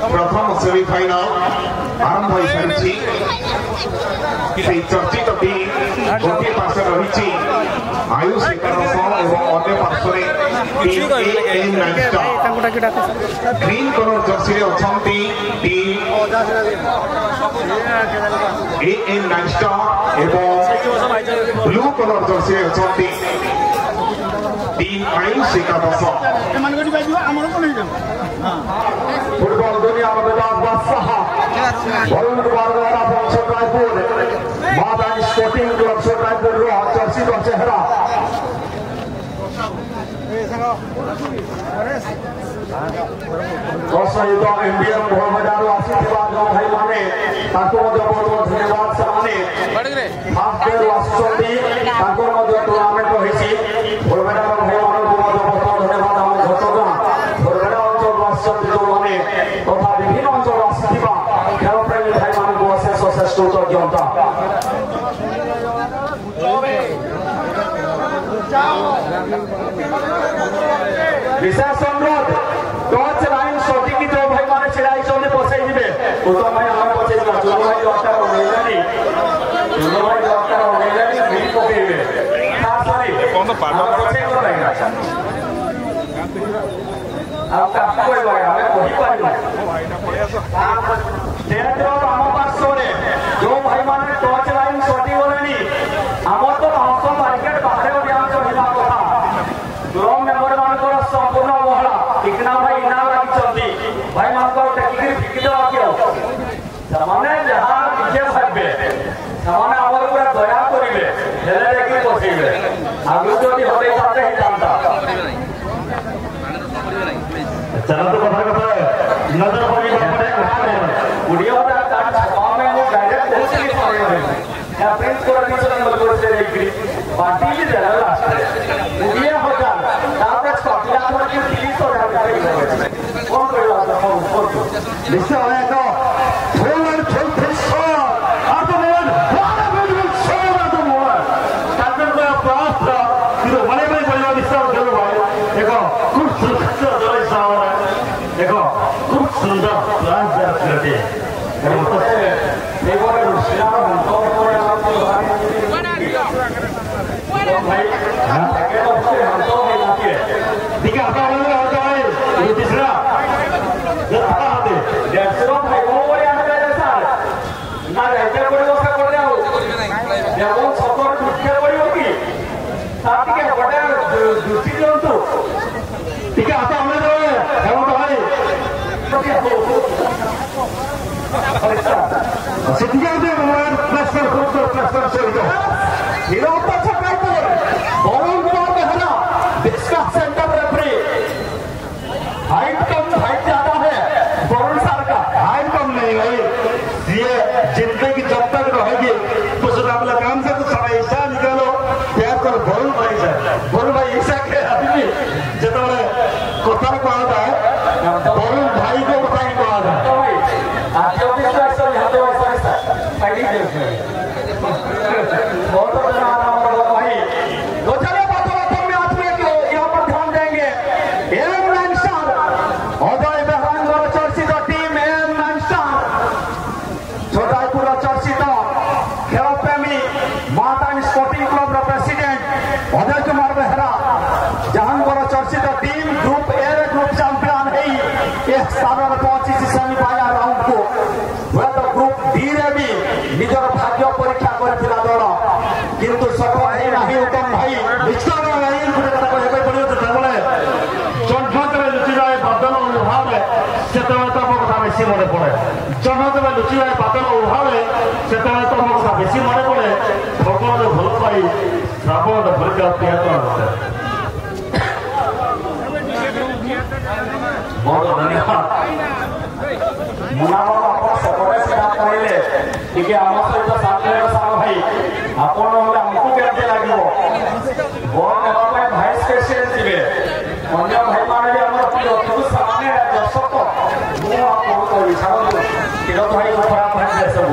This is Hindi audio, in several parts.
प्रथम सेमिफाइनाल आरंभ हो सारी चर्चित टीम गोटे पार्श्व रही आयुष एकादश और अन्य पार्श्व ग्रीन कलर जर्सी अच्छा टीम AM 9 स्टार एवं ब्लू कलर जर्सी अच्छा टीम आयुष एकादश फुटबल दुनिया में बादशाह छोटापुर मादानी स्पोर्टिंग क्लब छोटापुर चर्चित चेहरा सहित इंडियन भोलबजार आसी भाई माने बहुत बहुत धन्यवाद से फास्ट डे टूर्नामेंट रही भोलबजार भाई मान बहुत बहुत धन्यवाद आम घटगा भोलबजार अंचल जो मैंने तथा विभिन्न अंचल आसवा खेलप्रेमी भाई मान अशेष अशेष कृतज्ञता विशेष अनुरोध टच लाइन सटीक जो भाई मैंने छिड़ाई पसई जी उत्तम भाई आम पसई चुन भाई दरकार ओल्लानी चुन भाई दरकार ओल्लानी ग्रीन पकड़े आम पार्श्व जो भाई मैंने टच लाइन सटी गले आम तो नौश मार्केट बाहर कथा दुरम मेम्बर मान संपूर्ण महला टिकना भाई इना लगी भाई मान टेकिक फिकी देवा क्यों से जहाँ निजे भावे से पूरा दया करेंगे बसैबे आगे जो हटे जाते ही जानता चलते कथा कथा नजर कोड़े हजार डायरेक्ट प्रिंट पार्टी लास्ट 20,000 खूब सुंदर हाइट ज्यादा है वरुण सर का हाइट कम नहीं भाई ये जिंदगी जब तक रहेगी तो अपना काम से तो सारा ऐसा निकालो प्यार कर वरुण भाई से वरुण भाई ऐसा के आदमी जब कथा कहता है वरुण भाई को कथा ही कहता है बहुत भाई तो चलो बातों में आज में यहाँ पर ध्यान देंगे अजय बेहरान चर्चित टीम AM 9 स्टार छोटापुर चर्चित खेलप्रेमी मातानी sporting club president Ajay Kumar Behera जहां चर्चित team group A group champion स्थान में पहुंची सेमिफाइनल राउंड को हुए तो ग्रुप डी रे भी निजर भाग्य परीक्षा कर दल किंतु सफल है उत्तम भाई से तुम कथा बेसी मन पड़े जन जब लुचि जाए बादल उभावे से तुम कथा बेसी मन पड़े भगवान भल पाई श्रावण भर बहुत धन्यवाद मुना सपटे सीधा कहले टी आम सहित साथ भाई आपण आमको केमती लगे बल ना भाइस प्रेसिडेंट थे अन्य भाई मैंने भी सामने दर्शक किरण भाई को खराब भाई सब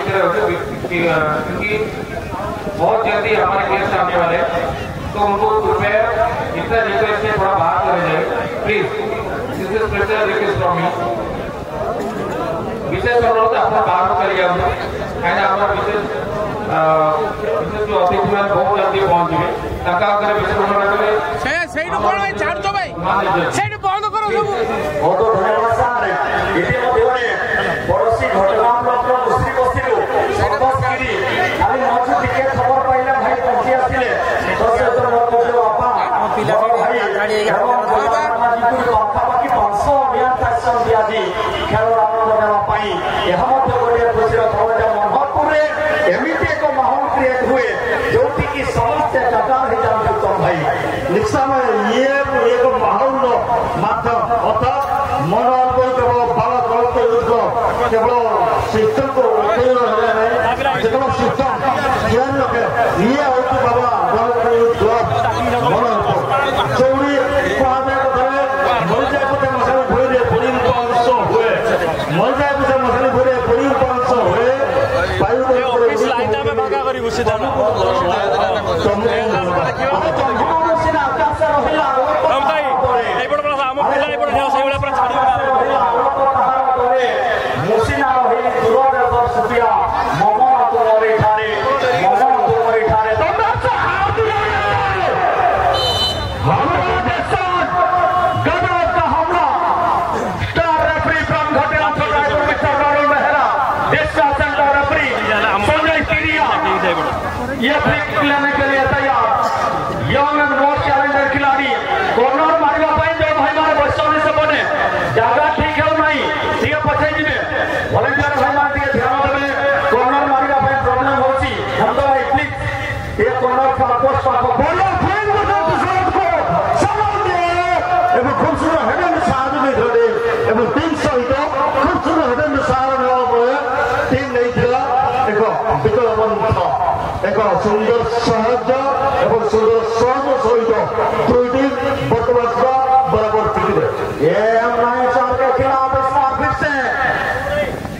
रहे होते क्योंकि बहुत जल्दी हमारे गेस्ट आने वाले तो उनको कृपया इतना रिक्वेस्ट है थोड़ा बाहर चले जाए please this is special request from me विशेष अनुरोध आपण बाहर करिए हम कहीं हमारा विशेष जो अतिथि मैंने बहुत जल्दी पहुंच गए ताका अगर विशेष अनुरोध करे ସେଇଠୁ କଣ ଭାଇ ଛାଡୁ ତ ଭାଇ ସେଇଠୁ ବନ୍ଦ କର ସବୁ ବହୁତ ଧନ୍ୟବାଦ ସାର୍ ଇତିମଧ୍ୟରେ ପଡ଼ୋଶୀ ଘଟଣା ବ୍ଲକର ମୁସ୍ତ୍ରୀ ବସ୍ତିରୁ ସନ୍ତୋଷଗିରି ଖାଲି ମଞ୍ଚ ଟିକେ ଖବର ପାଇଲେ ଭାଇ ପହଞ୍ଚି ଆସିଲେ ବାପା ଭାଇ ପାଖାପାଖି 500 ଅଭିଯାନ ଦିଆଜି ଖେଳର ଆନନ୍ଦ ନେବା ପାଇଁ ଏହା ମଧ୍ୟ ଗୋଟିଏ ଖୁସିର ଖବର ଯେ ମନୋହରପୁରରେ ଏମିତି ଏକ ମାହୋଲ କ୍ରିଏଟ ହୁଏ ଯୋଉଠିକି ସମସ୍ତେ କତାର ହେଇଯାନ୍ତି ଉତ୍ତମ ଭାଇ ନିଶ୍ଚୟ ଇଏ ଏକ ମାହୋଲ ମାଧ୍ୟମ ଅର୍ଥାତ୍ ମନ କେବଳ ବାଳ ଗଳତ ଯୁଦ୍ଧ କେବଳ ସିଷ୍ଟମକୁ ଉତ୍ତେଜନ ହେଲେ ନାହିଁ କେବଳ ସିଷ୍ଟମ ତିଆରି ରଖେ ଇଏ ହେଉଛି ବାବା ଚୌଡ଼ି କୁହାଯାଏ କଥାରେ ମରିଯାଏ ଗୋଟେ ମଶାଣି ଭୂଇଁରେ ପୁଣି ଅଂଶ ହୁଏ ମରିଯାଏ ଗୋଟେ ମଶାଣି ଭୂଇଁରେ ପୁଣି ଅଂଶ ହୁଏ ବାୟୁ ମୁସିନା ରହି ଦୂରରେ ଦର୍ଶିଆ ମମ ତୁମରି ଠାରେ ମମ ତୁମରି ଠାରେ ये फ्लिक लेने के लिए तैयार यंग एंड मोस्ट चैलेंजर खिलाड़ी कॉर्नर मारिबा पाई जो भाई मारे बसौनी से बने जगह ठीक है नहीं ठीक है पछे जिबे वॉलंटियर भाई मारे ଟିକେ ଧ୍ୟାନ ଦେବେ कॉर्नर मारिबा पाई प्रॉब्लम होची हम तो भाई फ्लिक ये कॉर्नर का पोस्ट पाको बोलो फ्रेंड को तो शॉट को सलाम दे एबे खूब सुंदर हेडन साथ में धरे एबे 300 तो खूब सुंदर हेडन साथ में हो टीम नहीं थिला देखो विकलवंत एक सुंदर सहज एवं सुंदर सहज सहित दुईटी बर्तमान बराबर स्थिति ये चार के खिलाफ इस बार फिर से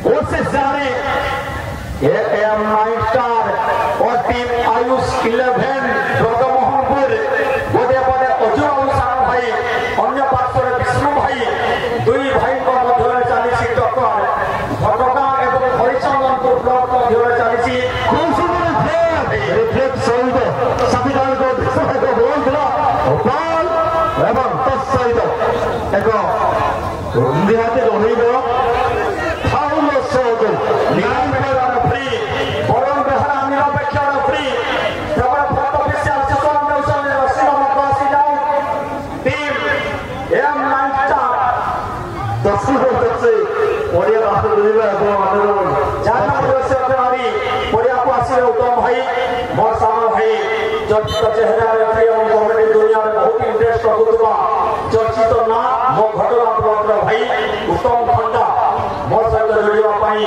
कोशिश जारी ये स्टार और टीम आयुष 11 ब्रजमोहनपुर गोटे पटे अजुर अनुसार भाई अन्य पार्श्व विष्णु भाई दुई भाई मध्य चली टक्कर घटगां और हरिचंदनपुर ब्लॉक मध्य चली खूब सुंदर रिफ्लेक्ट सहित संविधान को बोल दिला बाल एवं तत्सहित एक निहाती रहिब फाउल सहयोग न्याय बेहरा फ्री बरम बेहरा निरपेक्ष फ्री केवल फट ऑफिशियल सेशन नेशन रसीद मकासी जाओ टीम M9 स्टार 10 वर्ष से ओडिया राष्ट्र दिले को आंदोलन जाना दिवस खिलाड़ी ओडिया को आसी उत्तम भाई मोर सामने भाई चर्चित चेहरा रेफ्री एवं कमेटी दुनिया में बहुत इंटरेस्ट रखुवा चर्चित ना मो घटना ब्लॉक भाई उत्तम खंडा मोर सहित जोड़िया पाई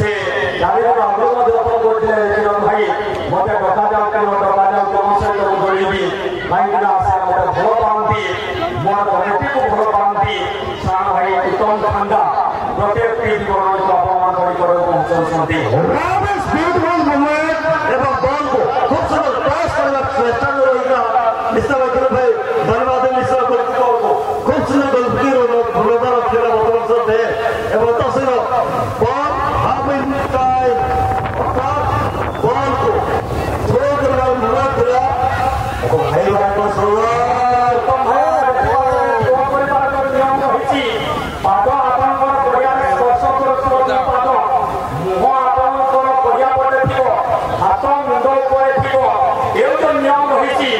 से जाने का आग्रह मध्य करते चिरन भाई मते डका जाओ के डका जाओ कम से कम जोड़िबी भाई ना आशा मते भलो पांती मोर कमेटी को भलो पांती सारा भाई उत्तम खंडा प्रत्येक टीम को अपमान करी पहुंचती रामेश ब्यूटीफुल मोमेंट एवं बॉल को खूब सुंदर पास करना चेष्टा में रहेगा मिस्टर वकील भाई धन्यवाद मिस्टर गोलकीपर को खूब सुंदर गोलकीपर भूलता खेला बतौर से एवं तस्वीर ball half in time ball को थ्रो करना मुड़ा दिया तो भाई भाई को शुरुआत तो भाई को परिवार को नियम होची पाद आपनकर बढ़िया स्पर्श कर पाद मुह आपनकर बढ़िया पड़े थिबो हाथ मुंड ऊपर थिबो ए जो नियम होची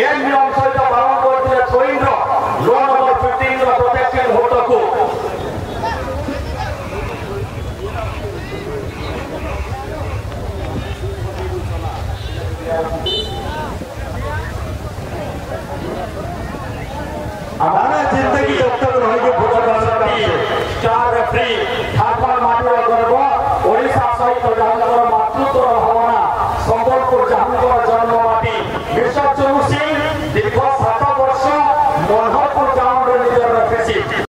ए नियम सहित पालन करथिले थ्रोइंग रो नंबर 15 रो प्रोटेक्शन होत को हमारा जिंदगी जब तक रहेगी स्टार रेफ्री ठाकुर माटी गर्व ओडिशा सहित